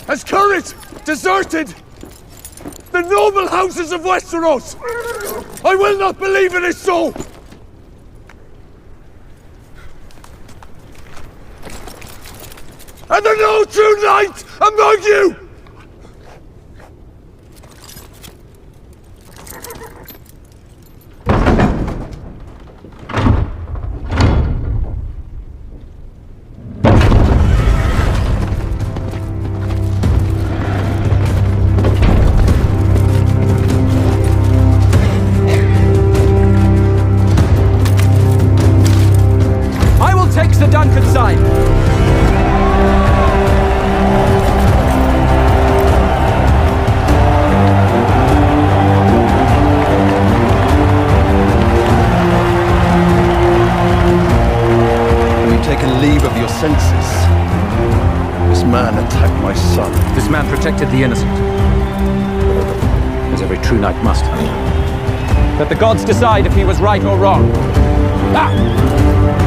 has courage deserted the noble houses of Westeros? I will not believe it is so! And there no true knight among you! The Duncan side. Have you taken leave of your senses? This man attacked my son. This man protected the innocent, as every true knight must. Let the gods decide if he was right or wrong. Ah!